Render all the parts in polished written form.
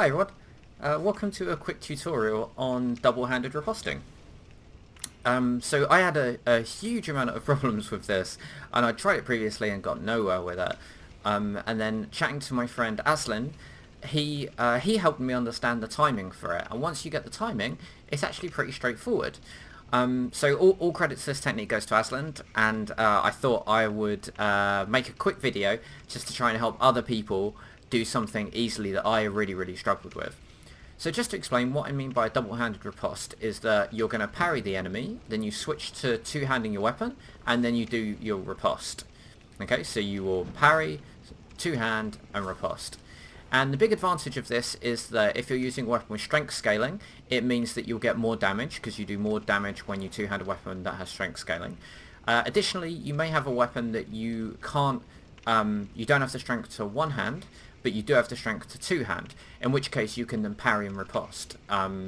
Hi everyone, welcome to a quick tutorial on double-handed riposting. So I had a huge amount of problems with this, and I tried it previously and got nowhere with it. And then chatting to my friend Aslan, he helped me understand the timing for it, and once you get the timing, it's actually pretty straightforward. So all credits to this technique goes to Aslan, and I thought I would make a quick video just to try and help other people do something easily that I really struggled with. So just to explain, what I mean by a double-handed riposte is that you're going to parry the enemy, then you switch to two-handing your weapon, and then you do your riposte. Okay, so you will parry, two-hand, and riposte. And the big advantage of this is that if you're using a weapon with strength scaling, it means that you'll get more damage, because you do more damage when you two-hand a weapon that has strength scaling. Additionally, you may have a weapon that you can't, you don't have the strength to one-hand, but you do have the strength to two-hand, in which case you can then parry and riposte.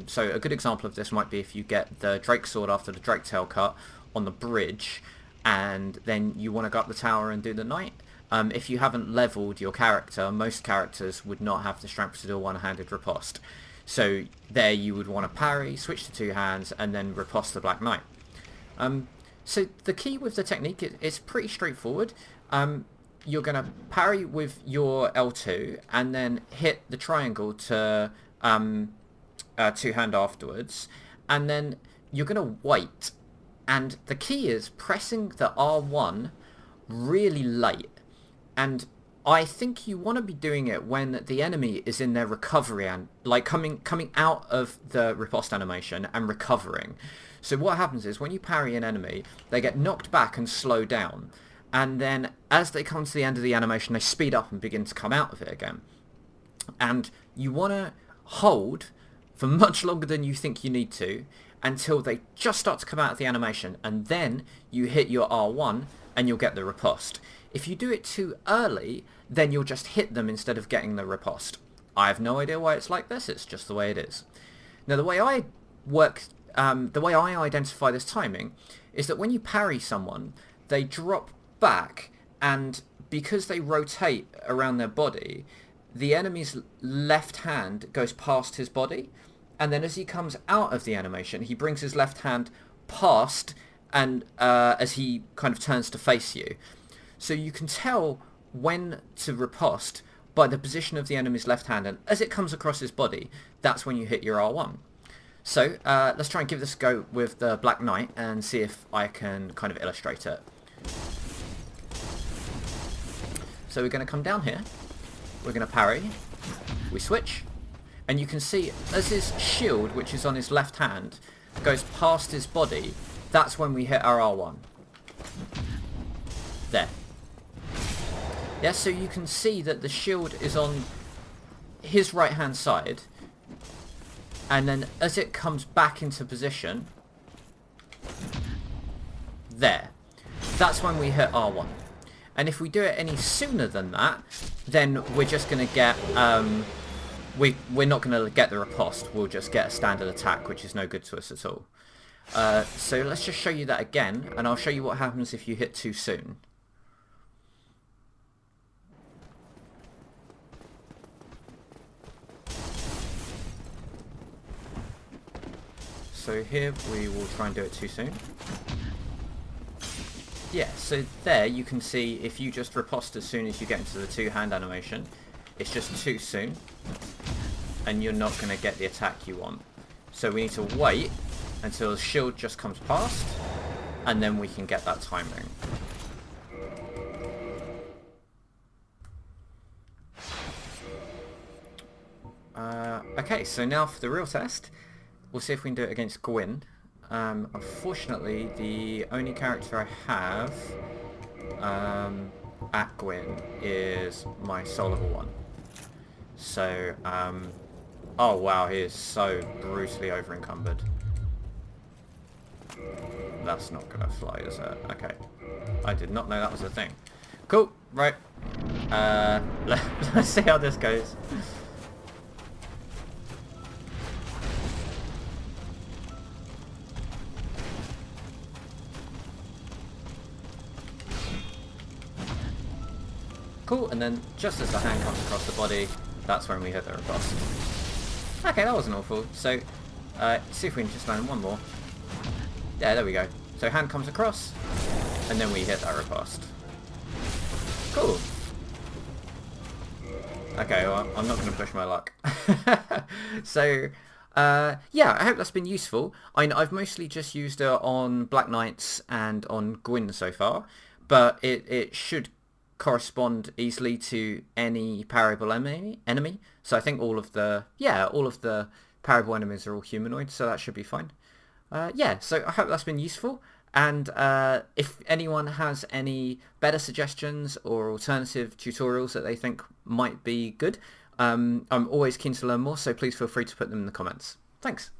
So a good example of this might be if you get the Drake sword after the Drake tail cut on the bridge, and then you want to go up the tower and do the knight. If you haven't leveled your character, most characters would not have the strength to do a one-handed riposte. So there you would want to parry, switch to two hands, and then riposte the Black Knight. So the key with the technique is pretty straightforward. You're going to parry with your L2 and then hit the triangle to two-hand afterwards, and then you're going to wait. And the key is pressing the R1 really late. And I think you want to be doing it when the enemy is in their recovery and like coming out of the riposte animation and recovering. So what happens is when you parry an enemy, they get knocked back and slow down. And then as they come to the end of the animation, they speed up and begin to come out of it again. And you want to hold for much longer than you think you need to until they just start to come out of the animation, and then you hit your R1 and you'll get the riposte. If you do it too early, then you'll just hit them instead of getting the riposte. I have no idea why it's like this, it's just the way it is. Now the way I identify this timing is that when you parry someone, they drop back, and because they rotate around their body, the enemy's left hand goes past his body, and then as he comes out of the animation, he brings his left hand past, and as he kind of turns to face you. So you can tell when to riposte by the position of the enemy's left hand, and as it comes across his body, that's when you hit your R1. So let's try and give this a go with the Black Knight and see if I can kind of illustrate it. So we're going to come down here, we're going to parry, we switch, and you can see as his shield, which is on his left hand, goes past his body, that's when we hit our R1. There. Yeah, so you can see that the shield is on his right hand side, and then as it comes back into position, there. That's when we hit R1. And if we do it any sooner than that, then we're just going to get, we're not going to get the riposte, we'll just get a standard attack, which is no good to us at all. So let's just show you that again, and I'll show you what happens if you hit too soon. So here we will try and do it too soon. Yeah, so there you can see if you just riposte as soon as you get into the two-hand animation, it's just too soon, and you're not going to get the attack you want. So we need to wait until the shield just comes past, and then we can get that timing. Okay, so now for the real test, we'll see if we can do it against Gwyn. Unfortunately, the only character I have at Gwyn is my soul level 1. So, oh wow, he is so brutally over encumbered. That's not gonna fly, is it? Okay. I did not know that was a thing. Cool, right. Let's see how this goes. Cool, and then just as the hand comes across the body, that's when we hit the riposte. Okay, that wasn't awful. So, see if we can just land one more. Yeah, there we go. So hand comes across, and then we hit that riposte. Cool. Okay, well, I'm not going to push my luck. So, yeah, I hope that's been useful. I've mostly just used it on Black Knights and on Gwyn so far, but it should correspond easily to any parable enemy. So I think all of the parable enemies are all humanoid, so that should be fine. Yeah, so I hope that's been useful. And if anyone has any better suggestions or alternative tutorials that they think might be good, I'm always keen to learn more, so please feel free to put them in the comments. Thanks.